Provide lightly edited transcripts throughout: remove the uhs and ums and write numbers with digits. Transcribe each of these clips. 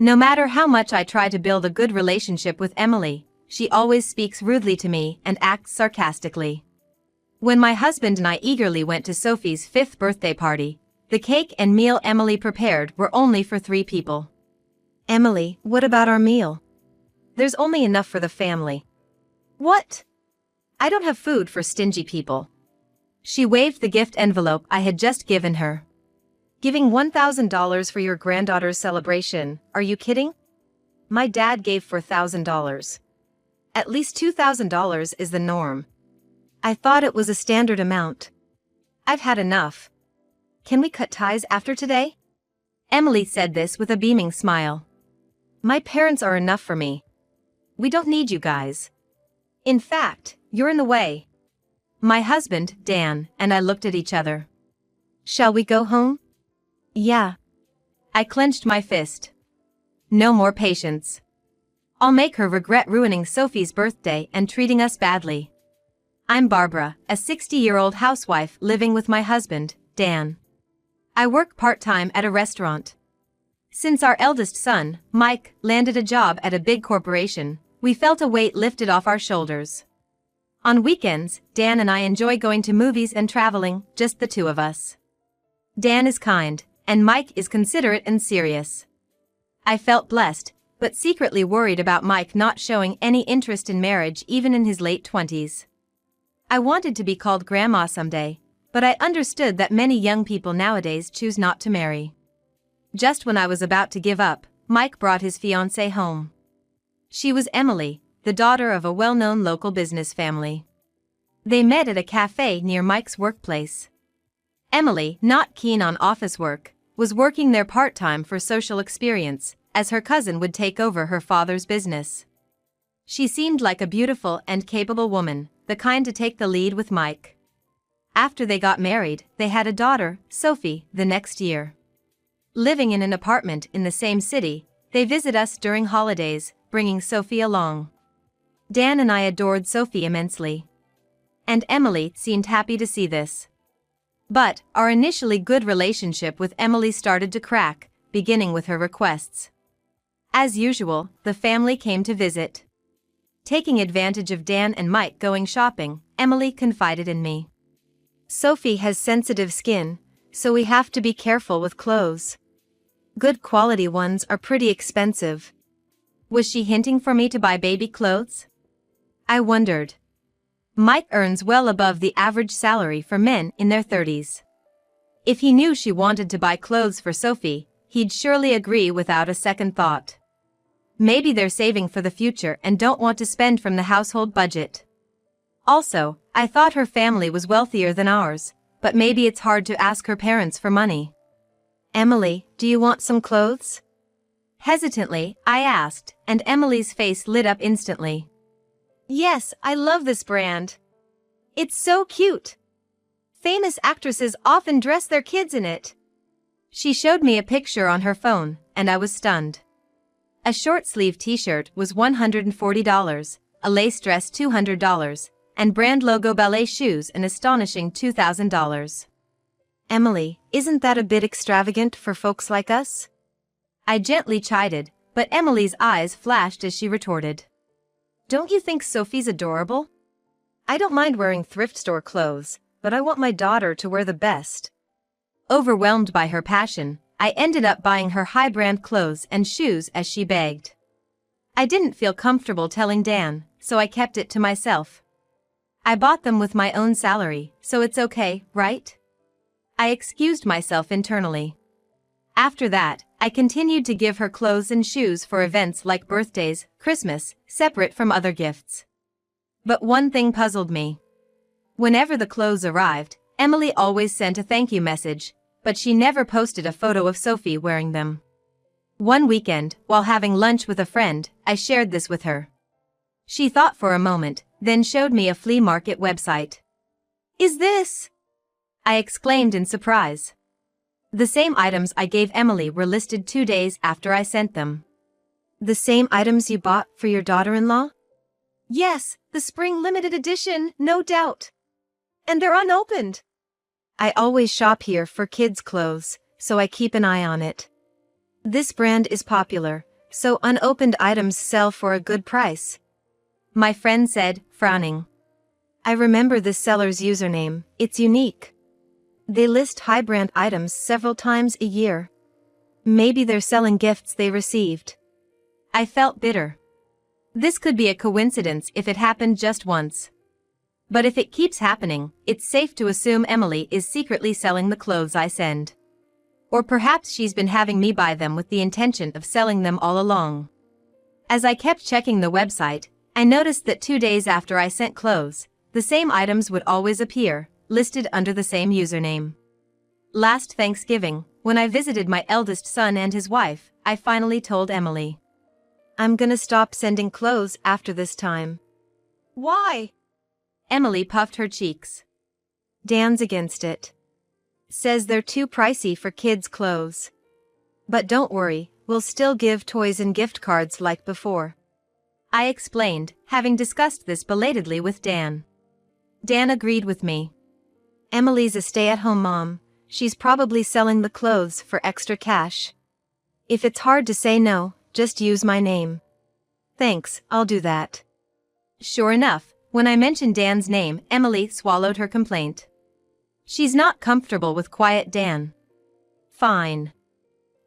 No matter how much I try to build a good relationship with Emily, she always speaks rudely to me and acts sarcastically. When my husband and I eagerly went to Sophie's 5th birthday party, the cake and meal Emily prepared were only for 3 people. "Emily, what about our meal?" "There's only enough for the family." "What?" "I don't have food for stingy people." She waved the gift envelope I had just given her. "Giving $1,000 for your granddaughter's celebration, are you kidding? My dad gave $4,000. At least $2,000 is the norm." "I thought it was a standard amount." "I've had enough. Can we cut ties after today?" Emily said this with a beaming smile. "My parents are enough for me. We don't need you guys. In fact, you're in the way." My husband, Dan, and I looked at each other. "Shall we go home?" "Yeah." I clenched my fist. No more patience. I'll make her regret ruining Sophie's birthday and treating us badly. I'm Barbara, a 60-year-old housewife living with my husband, Dan. I work part-time at a restaurant. Since our eldest son, Mike, landed a job at a big corporation, we felt a weight lifted off our shoulders. On weekends, Dan and I enjoy going to movies and traveling, just the two of us. Dan is kind, and Mike is considerate and serious. I felt blessed, but secretly worried about Mike not showing any interest in marriage even in his late 20s. I wanted to be called grandma someday, but I understood that many young people nowadays choose not to marry. Just when I was about to give up, Mike brought his fiancée home. She was Emily, the daughter of a well-known local business family. They met at a cafe near Mike's workplace. Emily, not keen on office work, was working there part-time for social experience, as her cousin would take over her father's business. She seemed like a beautiful and capable woman, the kind to take the lead with Mike. After they got married, they had a daughter, Sophie, the next year. Living in an apartment in the same city, they visit us during holidays, bringing Sophie along. Dan and I adored Sophie immensely. And Emily seemed happy to see this. But our initially good relationship with Emily started to crack, beginning with her requests. As usual, the family came to visit. Taking advantage of Dan and Mike going shopping, Emily confided in me. "Sophie has sensitive skin, so we have to be careful with clothes. Good quality ones are pretty expensive." Was she hinting for me to buy baby clothes? I wondered. Mike earns well above the average salary for men in their 30s. If he knew she wanted to buy clothes for Sophie, he'd surely agree without a second thought. Maybe they're saving for the future and don't want to spend from the household budget. Also, I thought her family was wealthier than ours, but maybe it's hard to ask her parents for money. "Emily, do you want some clothes?" Hesitantly, I asked, and Emily's face lit up instantly. "Yes, I love this brand. It's so cute. Famous actresses often dress their kids in it." She showed me a picture on her phone, and I was stunned. A short-sleeve t-shirt was $140, a lace dress $200, and brand logo ballet shoes an astonishing $2,000. "Emily, isn't that a bit extravagant for folks like us?" I gently chided, but Emily's eyes flashed as she retorted. "Don't you think Sophie's adorable? I don't mind wearing thrift store clothes, but I want my daughter to wear the best." Overwhelmed by her passion, I ended up buying her high-brand clothes and shoes as she begged. I didn't feel comfortable telling Dan, so I kept it to myself. "I bought them with my own salary, so it's okay, right?" I excused myself internally. After that, I continued to give her clothes and shoes for events like birthdays, Christmas, separate from other gifts. But one thing puzzled me. Whenever the clothes arrived, Emily always sent a thank you message, but she never posted a photo of Sophie wearing them. One weekend, while having lunch with a friend, I shared this with her. She thought for a moment, then showed me a flea market website. "Is this?" I exclaimed in surprise. The same items I gave Emily were listed 2 days after I sent them. "The same items you bought for your daughter-in-law?" "Yes, the spring limited edition, no doubt. And they're unopened." "I always shop here for kids' clothes, so I keep an eye on it. This brand is popular, So unopened items sell for a good price? My friend said, frowning. I remember this seller's username, it's unique. They list high-brand items several times a year. Maybe they're selling gifts they received. I felt bitter. This could be a coincidence if it happened just once. But if it keeps happening, it's safe to assume Emily is secretly selling the clothes I send. Or perhaps she's been having me buy them with the intention of selling them all along. As I kept checking the website, I noticed that 2 days after I sent clothes, the same items would always appear, listed under the same username. Last Thanksgiving, when I visited my eldest son and his wife, I finally told Emily. I'm gonna stop sending clothes after this time. Why? Emily puffed her cheeks. Dan's against it. Says they're too pricey for kids' clothes. But don't worry, we'll still give toys and gift cards like before. I explained, having discussed this belatedly with Dan. Dan agreed with me. Emily's a stay-at-home mom. She's probably selling the clothes for extra cash. If it's hard to say no, just use my name. Thanks, I'll do that. Sure enough, when I mentioned Dan's name, Emily swallowed her complaint. She's not comfortable with quiet Dan. Fine.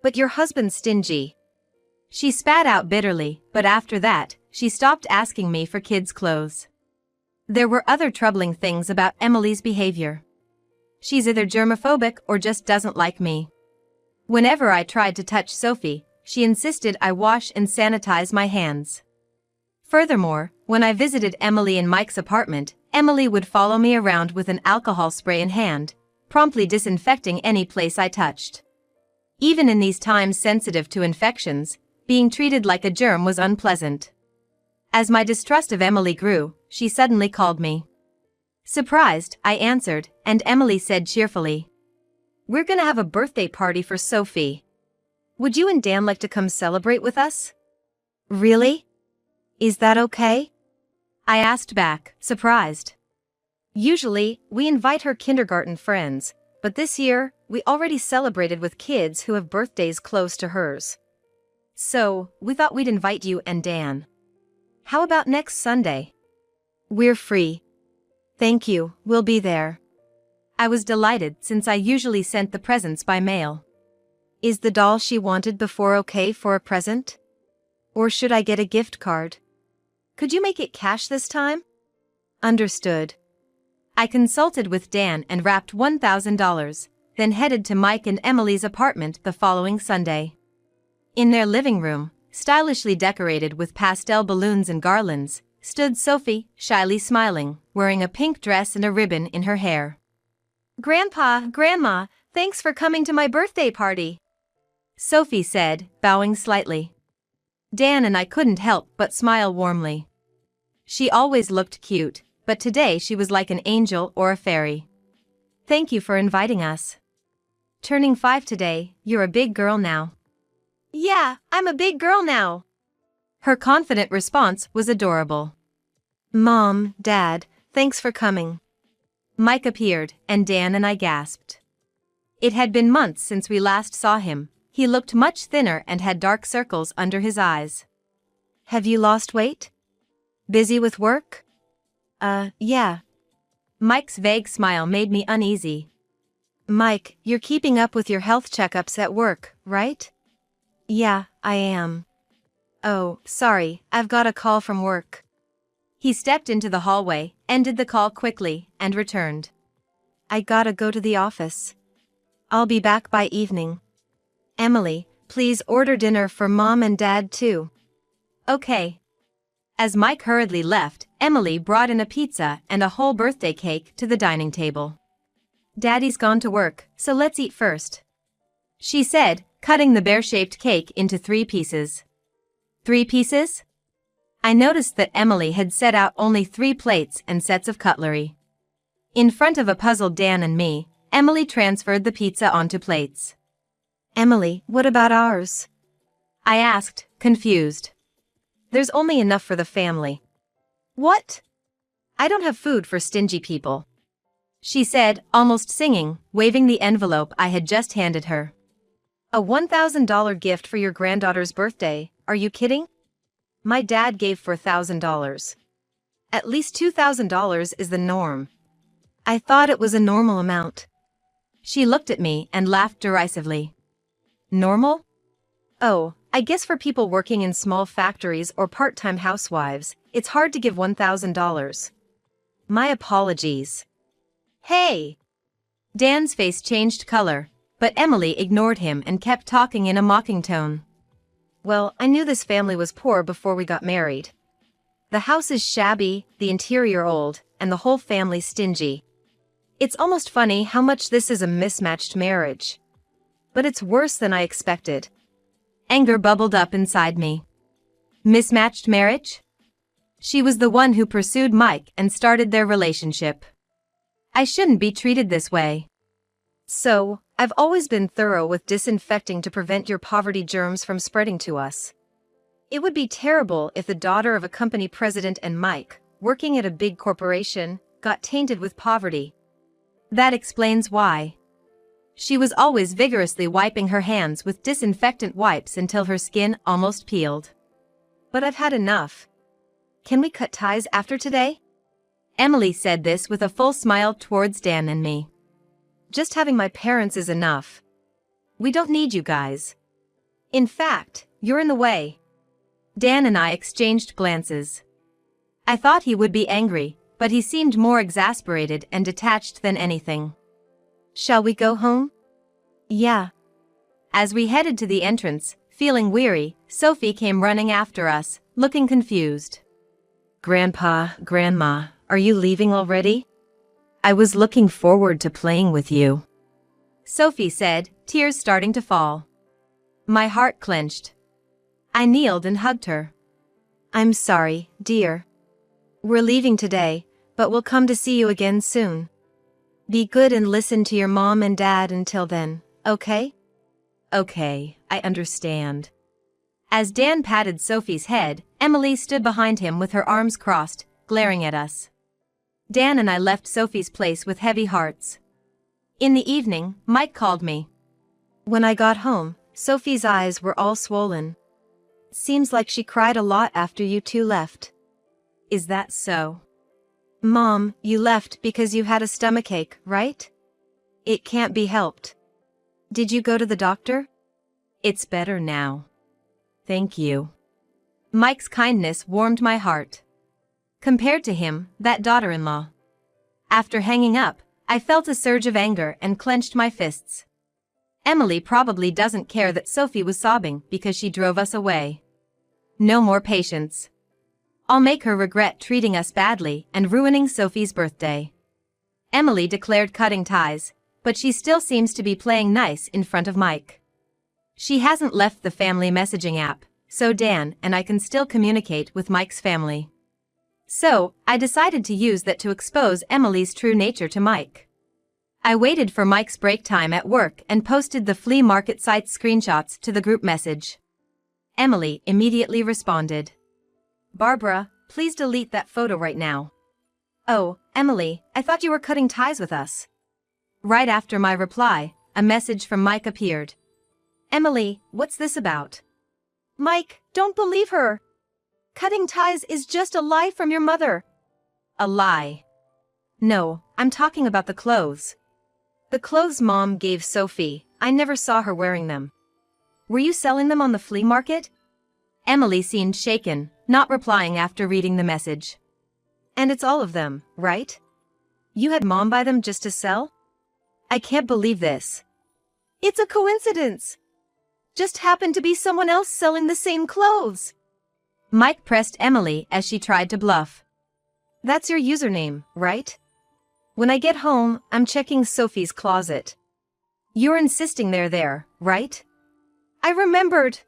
But your husband's stingy. She spat out bitterly, but after that, she stopped asking me for kids' clothes. There were other troubling things about Emily's behavior. She's either germophobic or just doesn't like me. Whenever I tried to touch Sophie, she insisted I wash and sanitize my hands. Furthermore, when I visited Emily in Mike's apartment, Emily would follow me around with an alcohol spray in hand, promptly disinfecting any place I touched. Even in these times sensitive to infections, being treated like a germ was unpleasant. As my distrust of Emily grew, she suddenly called me. Surprised, I answered, and Emily said cheerfully, "We're gonna have a birthday party for Sophie. Would you and Dan like to come celebrate with us?" Really? Is that okay? I asked back, surprised. Usually, we invite her kindergarten friends, but this year, we already celebrated with kids who have birthdays close to hers. So, we thought we'd invite you and Dan. How about next Sunday? We're free. Thank you, we'll be there. I was delighted since I usually sent the presents by mail. Is the doll she wanted before okay for a present? Or should I get a gift card? Could you make it cash this time? Understood. I consulted with Dan and wrapped $1,000, then headed to Mike and Emily's apartment the following Sunday. In their living room, stylishly decorated with pastel balloons and garlands, stood Sophie, shyly smiling, wearing a pink dress and a ribbon in her hair. Grandpa, Grandma, thanks for coming to my birthday party, Sophie said, bowing slightly. Dan and I couldn't help but smile warmly. She always looked cute, but today she was like an angel or a fairy. Thank you for inviting us. Turning 5 today, you're a big girl now. Yeah, I'm a big girl now. Her confident response was adorable. Mom, Dad, thanks for coming. Mike appeared, and Dan and I gasped. It had been months since we last saw him. He looked much thinner and had dark circles under his eyes. Have you lost weight? Busy with work? Yeah. Mike's vague smile made me uneasy. Mike, you're keeping up with your health checkups at work, right? Yeah, I am. Oh, sorry, I've got a call from work. He stepped into the hallway, ended the call quickly, and returned. I gotta go to the office. I'll be back by evening. Emily, please order dinner for Mom and Dad too. Okay. As Mike hurriedly left, Emily brought in a pizza and a whole birthday cake to the dining table. Daddy's gone to work, so let's eat first, she said, cutting the bear-shaped cake into 3 pieces. 3 pieces? I noticed that Emily had set out only 3 plates and sets of cutlery. In front of a puzzled Dan and me, Emily transferred the pizza onto plates. Emily, what about ours? I asked, confused. There's only enough for the family. What? I don't have food for stingy people, she said, almost singing, waving the envelope I had just handed her. A $1,000 gift for your granddaughter's birthday. Are you kidding? My dad gave $4,000. At least $2,000 is the norm. I thought it was a normal amount. She looked at me and laughed derisively. Normal? Oh, I guess for people working in small factories or part-time housewives, it's hard to give $1,000. My apologies. Hey! Dan's face changed color, but Emily ignored him and kept talking in a mocking tone. Well, I knew this family was poor before we got married. The house is shabby, the interior old, and the whole family stingy. It's almost funny how much this is a mismatched marriage. But it's worse than I expected. Anger bubbled up inside me. Mismatched marriage? She was the one who pursued Mike and started their relationship. I shouldn't be treated this way. So, I've always been thorough with disinfecting to prevent your poverty germs from spreading to us. It would be terrible if the daughter of a company president and Mike, working at a big corporation, got tainted with poverty. That explains why. She was always vigorously wiping her hands with disinfectant wipes until her skin almost peeled. But I've had enough. Can we cut ties after today? Emily said this with a full smile towards Dan and me. Just having my parents is enough. We don't need you guys. In fact, you're in the way. Dan and I exchanged glances. I thought he would be angry, but he seemed more exasperated and detached than anything. Shall we go home? Yeah. As we headed to the entrance, feeling weary, Sophie came running after us, looking confused. Grandpa, Grandma, are you leaving already? I was looking forward to playing with you, Sophie said, tears starting to fall. My heart clenched. I kneeled and hugged her. I'm sorry, dear. We're leaving today, but we'll come to see you again soon. Be good and listen to your mom and dad until then, okay? Okay, I understand. As Dan patted Sophie's head, Emily stood behind him with her arms crossed, glaring at us. Dan and I left Sophie's place with heavy hearts. In the evening, Mike called me. When I got home, Sophie's eyes were all swollen. Seems like she cried a lot after you two left. Is that so? Mom, you left because you had a stomachache, right? It can't be helped. Did you go to the doctor? It's better now. Thank you. Mike's kindness warmed my heart. Compared to him, that daughter-in-law. After hanging up, I felt a surge of anger and clenched my fists. Emily probably doesn't care that Sophie was sobbing because she drove us away. No more patience. I'll make her regret treating us badly and ruining Sophie's birthday. Emily declared cutting ties, but she still seems to be playing nice in front of Mike. She hasn't left the family messaging app, so Dan and I can still communicate with Mike's family. So, I decided to use that to expose Emily's true nature to Mike. I waited for Mike's break time at work and posted the flea market site's screenshots to the group message. Emily immediately responded. Barbara, please delete that photo right now. Oh, Emily, I thought you were cutting ties with us. Right after my reply, a message from Mike appeared. Emily, what's this about? Mike, don't believe her. Cutting ties is just a lie from your mother. A lie. No, I'm talking about the clothes. The clothes Mom gave Sophie, I never saw her wearing them. Were you selling them on the flea market? Emily seemed shaken, not replying after reading the message. And it's all of them, right? You had Mom buy them just to sell? I can't believe this. It's a coincidence. Just happened to be someone else selling the same clothes. Mike pressed Emily as she tried to bluff. That's your username, right? When I get home, I'm checking Sophie's closet. You're insisting they're there, right? I remembered.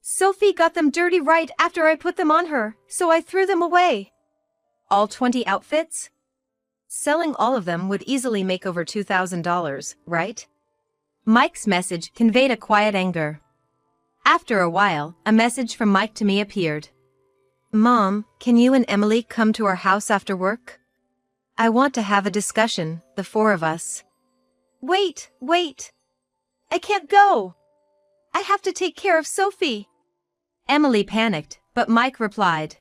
Sophie got them dirty right after I put them on her, so I threw them away. All 20 outfits? Selling all of them would easily make over $2,000, right? Mike's message conveyed a quiet anger. After a while, a message from Mike to me appeared. Mom, can you and Emily come to our house after work? I want to have a discussion, the four of us. Wait. I can't go. I have to take care of Sophie. Emily panicked, but Mike replied,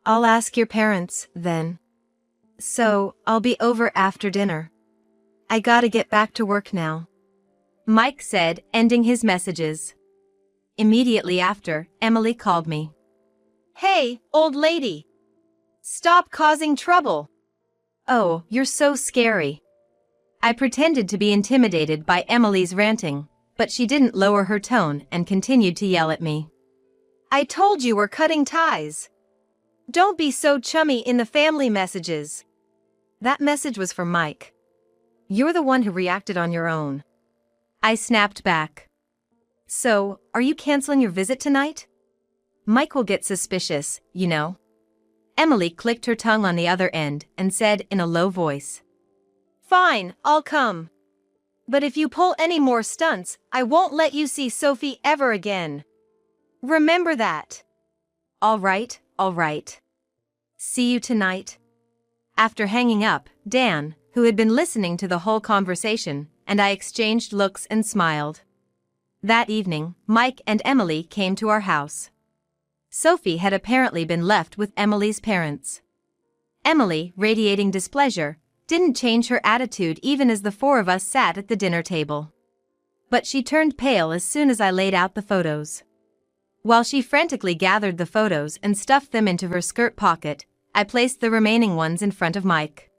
"I'll ask your parents, then. So, I'll be over after dinner. I gotta get back to work now," Mike said, ending his messages. Immediately after, Emily called me. "Hey, old lady. Stop causing trouble." "Oh, you're so scary." I pretended to be intimidated by Emily's ranting, but she didn't lower her tone and continued to yell at me. "I told you we're cutting ties. Don't be so chummy in the family messages." That message was for Mike. "You're the one who reacted on your own," I snapped back. "So, are you canceling your visit tonight? Mike will get suspicious, you know." Emily clicked her tongue on the other end and said in a low voice, "Fine, I'll come. But if you pull any more stunts, I won't let you see Sophie ever again. Remember that." All right. See you tonight." After hanging up, Dan, who had been listening to the whole conversation, and I exchanged looks and smiled. That evening, Mike and Emily came to our house. Sophie had apparently been left with Emily's parents. Emily, radiating displeasure, didn't change her attitude even as the four of us sat at the dinner table. But she turned pale as soon as I laid out the photos. While she frantically gathered the photos and stuffed them into her skirt pocket, I placed the remaining ones in front of Mike.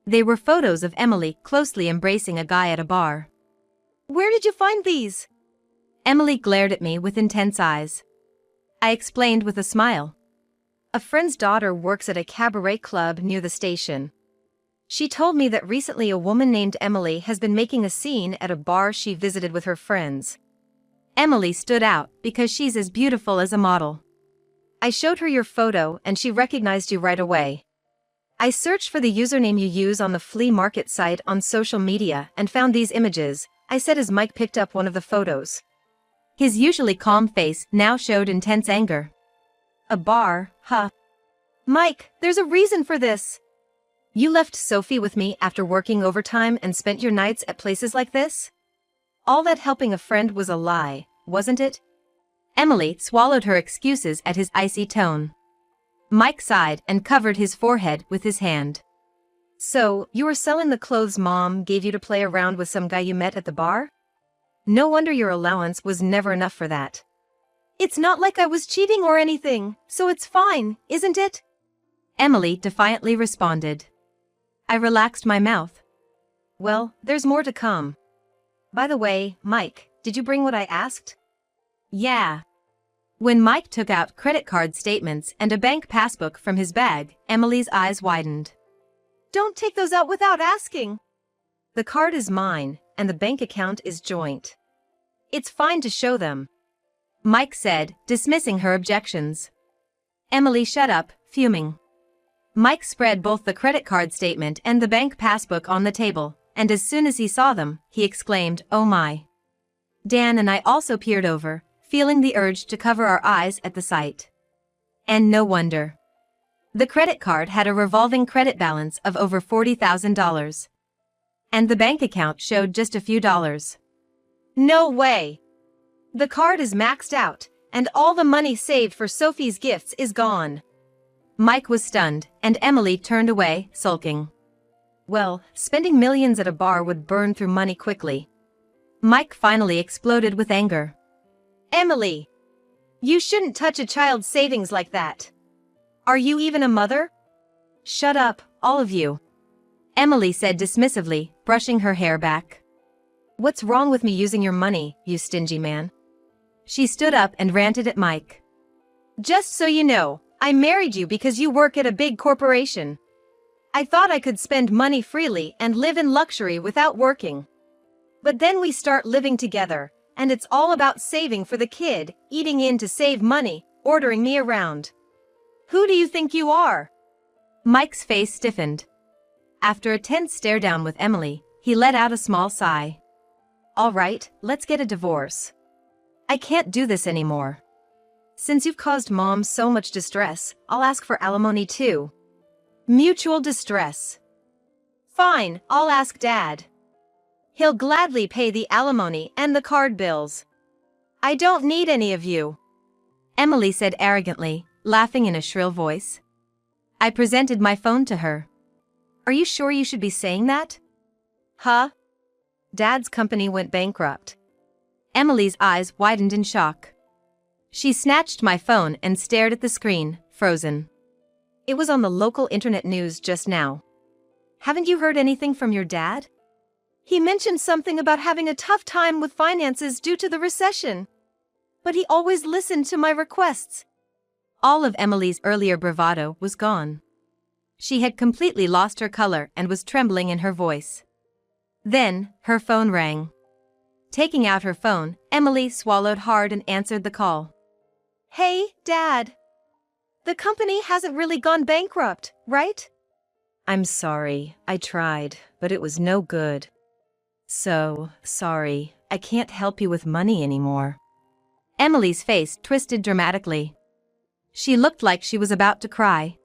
They were photos of Emily closely embracing a guy at a bar. "Where did you find these?" Emily glared at me with intense eyes. I explained with a smile. "A friend's daughter works at a cabaret club near the station. She told me that recently a woman named Emily has been making a scene at a bar she visited with her friends. Emily stood out because she's as beautiful as a model. I showed her your photo and she recognized you right away. I searched for the username you use on the flea market site on social media and found these images," I said as Mike picked up one of the photos. His usually calm face now showed intense anger. "A bar, huh? Mike, there's a reason for this. You left Sophie with me after working overtime and spent your nights at places like this? All that helping a friend was a lie, wasn't it?" Emily swallowed her excuses at his icy tone. Mike sighed and covered his forehead with his hand. "So, you were selling the clothes Mom gave you to play around with some guy you met at the bar? No wonder your allowance was never enough for that." "It's not like I was cheating or anything, so it's fine, isn't it?" Emily defiantly responded. I relaxed my mouth. "Well, there's more to come. By the way, Mike, did you bring what I asked?" "Yeah." When Mike took out credit card statements and a bank passbook from his bag, Emily's eyes widened. "Don't take those out without asking." "The card is mine, and the bank account is joint. It's fine to show them," Mike said, dismissing her objections. Emily shut up, fuming. Mike spread both the credit card statement and the bank passbook on the table, and as soon as he saw them, he exclaimed, "Oh my." Dan and I also peered over, feeling the urge to cover our eyes at the sight. And no wonder. The credit card had a revolving credit balance of over $40,000. And the bank account showed just a few dollars. "No way. The card is maxed out, and all the money saved for Sophie's gifts is gone." Mike was stunned, and Emily turned away, sulking. Well, spending millions at a bar would burn through money quickly. Mike finally exploded with anger. "Emily! You shouldn't touch a child's savings like that. Are you even a mother?" "Shut up, all of you," Emily said dismissively, brushing her hair back. "What's wrong with me using your money, you stingy man?" She stood up and ranted at Mike. "Just so you know, I married you because you work at a big corporation. I thought I could spend money freely and live in luxury without working. But then we start living together, and it's all about saving for the kid, eating in to save money, ordering me around. Who do you think you are?" Mike's face stiffened. After a tense stare down with Emily, he let out a small sigh. "All right, let's get a divorce. I can't do this anymore. Since you've caused Mom so much distress, I'll ask for alimony too." "Mutual distress. Fine, I'll ask Dad. He'll gladly pay the alimony and the card bills. I don't need any of you." Emily said arrogantly, laughing in a shrill voice. I presented my phone to her. Are you sure you should be saying that? Huh? Dad's company went bankrupt. Emily's eyes widened in shock. She snatched my phone and stared at the screen, frozen. It was on the local internet news just now. Haven't you heard anything from your dad? He mentioned something about having a tough time with finances due to the recession. But he always listened to my requests. All of Emily's earlier bravado was gone. She had completely lost her color and was trembling in her voice. Then, her phone rang. Taking out her phone, Emily swallowed hard and answered the call. Hey, Dad. The company hasn't really gone bankrupt, right? I'm sorry, I tried, but it was no good. So, sorry, I can't help you with money anymore. Emily's face twisted dramatically. She looked like she was about to cry.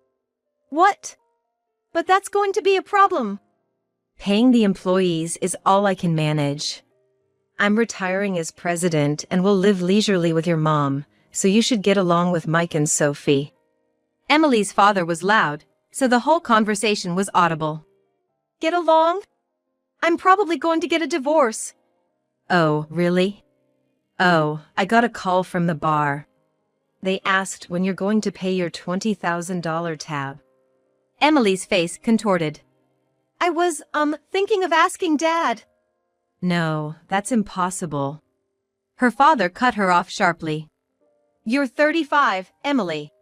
What? But that's going to be a problem. Paying the employees is all I can manage. I'm retiring as president and will live leisurely with your mom, so you should get along with Mike and Sophie. Emily's father was loud, so the whole conversation was audible. Get along? I'm probably going to get a divorce. Oh, really? Oh, I got a call from the bar. They asked when you're going to pay your $20,000 tab. Emily's face contorted. I was, thinking of asking Dad. No, that's impossible. Her father cut her off sharply. You're 35, Emily.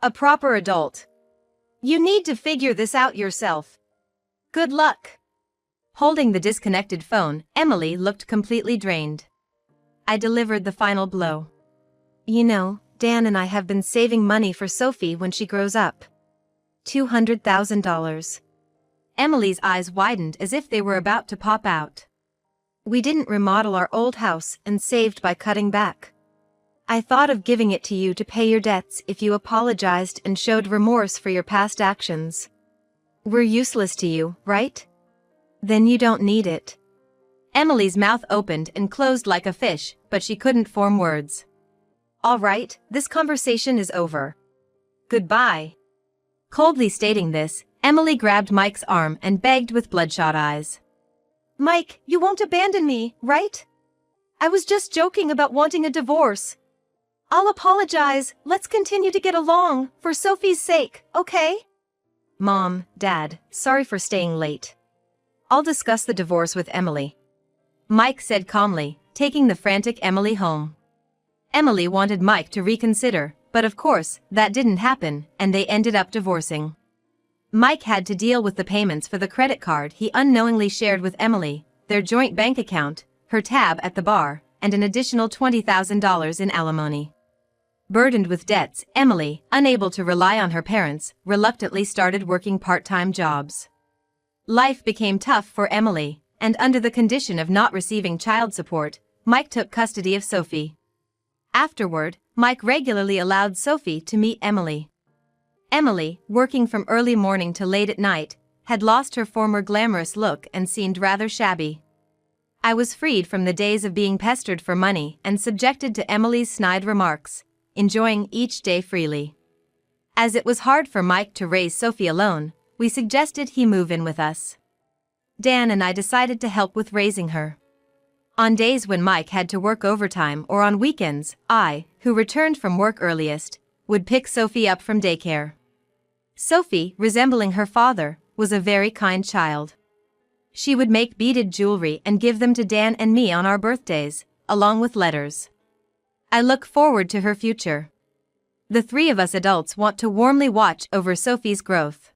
A proper adult. You need to figure this out yourself. Good luck. Holding the disconnected phone, Emily looked completely drained. I delivered the final blow. You know, Dan and I have been saving money for Sophie when she grows up. $200,000. Emily's eyes widened as if they were about to pop out. We didn't remodel our old house and saved by cutting back. I thought of giving it to you to pay your debts if you apologized and showed remorse for your past actions. We're useless to you, right? Then you don't need it. Emily's mouth opened and closed like a fish, but she couldn't form words. All right, this conversation is over. Goodbye. Coldly stating this, Emily grabbed Mike's arm and begged with bloodshot eyes. Mike, you won't abandon me, right? I was just joking about wanting a divorce. I'll apologize, let's continue to get along, for Sophie's sake, okay? Mom, Dad, sorry for staying late. I'll discuss the divorce with Emily. Mike said calmly, taking the frantic Emily home. Emily wanted Mike to reconsider, but of course, that didn't happen, and they ended up divorcing. Mike had to deal with the payments for the credit card he unknowingly shared with Emily, their joint bank account, her tab at the bar, and an additional $20,000 in alimony. Burdened with debts, Emily, unable to rely on her parents, reluctantly started working part-time jobs. Life became tough for Emily, and under the condition of not receiving child support, Mike took custody of Sophie. Afterward, Mike regularly allowed Sophie to meet Emily. Emily, working from early morning to late at night, had lost her former glamorous look and seemed rather shabby. I was freed from the days of being pestered for money and subjected to Emily's snide remarks, enjoying each day freely. As it was hard for Mike to raise Sophie alone, we suggested he move in with us. Dan and I decided to help with raising her. On days when Mike had to work overtime or on weekends, I, who returned from work earliest, would pick Sophie up from daycare. Sophie, resembling her father, was a very kind child. She would make beaded jewelry and give them to Dan and me on our birthdays, along with letters. I look forward to her future. The three of us adults want to warmly watch over Sophie's growth.